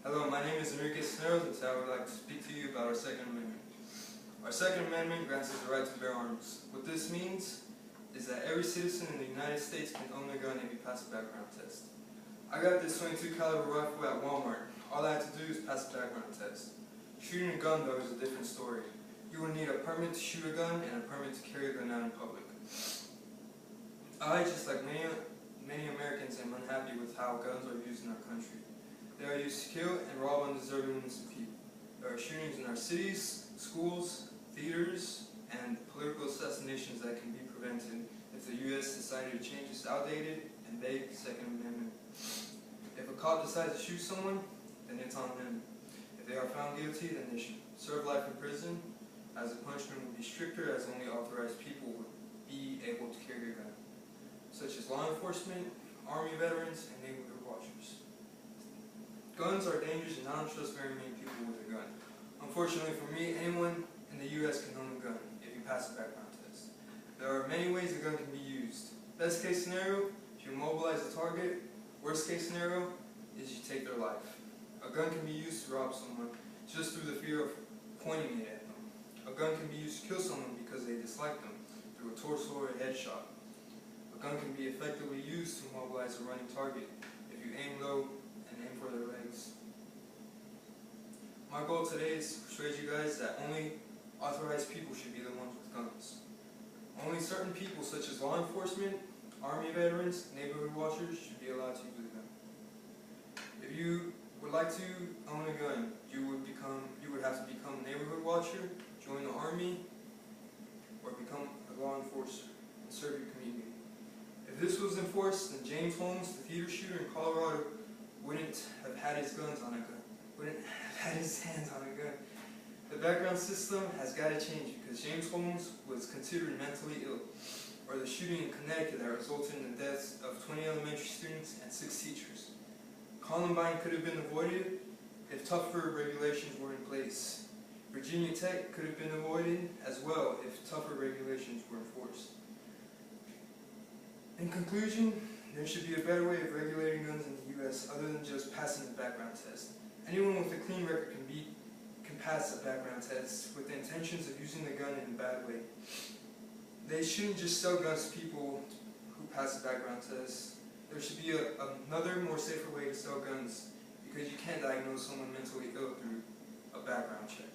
Hello, my name is Enrique Cisneros, and today I would like to speak to you about our Second Amendment. Our Second Amendment grants us the right to bear arms. What this means is that every citizen in the United States can own a gun if you pass a background test. I got this .22 caliber rifle at Walmart. All I had to do is pass the background test. Shooting a gun, though, is a different story. You will need a permit to shoot a gun and a permit to carry a gun out in public. I, just like many Americans, am unhappy with how guns are used in our country. They are used to kill and rob undeserving innocent people. There are shootings in our cities, schools, theaters, and political assassinations that can be prevented if the U.S. decided to change its outdated and vague Second Amendment. If a cop decides to shoot someone, then it's on them. If they are found guilty, then they should serve life in prison, as the punishment would be stricter, as only authorized people would be able to carry a gun, such as law enforcement, Army veterans, and neighborhood watchers. Guns are dangerous, and I don't trust very many people with a gun. Unfortunately for me, anyone in the U.S. can own a gun if you pass a background test. There are many ways a gun can be used. Best case scenario, if you immobilize a target. Worst case scenario is you take their life. A gun can be used to rob someone just through the fear of pointing it at them. A gun can be used to kill someone because they dislike them, through a torso or a headshot. A gun can be effectively used to immobilize a running target if you aim low and aim for their legs. My goal today is to persuade you guys that only authorized people should be the ones with guns. Only certain people, such as law enforcement, Army veterans, neighborhood watchers, should be allowed to use a gun. If you would like to own a gun, you would have to become a neighborhood watcher, join the Army, or become a law enforcer and serve your community. If this was enforced, then James Holmes, the theater shooter in Colorado, wouldn't have had his hands on a gun. The background system has got to change because James Holmes was considered mentally ill, or the shooting in Connecticut that resulted in the deaths of 20 elementary students and 6 teachers. Columbine could have been avoided if tougher regulations were in place. Virginia Tech could have been avoided as well if tougher regulations were enforced. In conclusion, there should be a better way of regulating guns in the U.S. other than just passing the background test. Anyone with a clean record can pass a background test with the intentions of using the gun in a bad way. They shouldn't just sell guns to people who pass the background test. There should be another, more safer way to sell guns, because you can't diagnose someone mentally ill through a background check.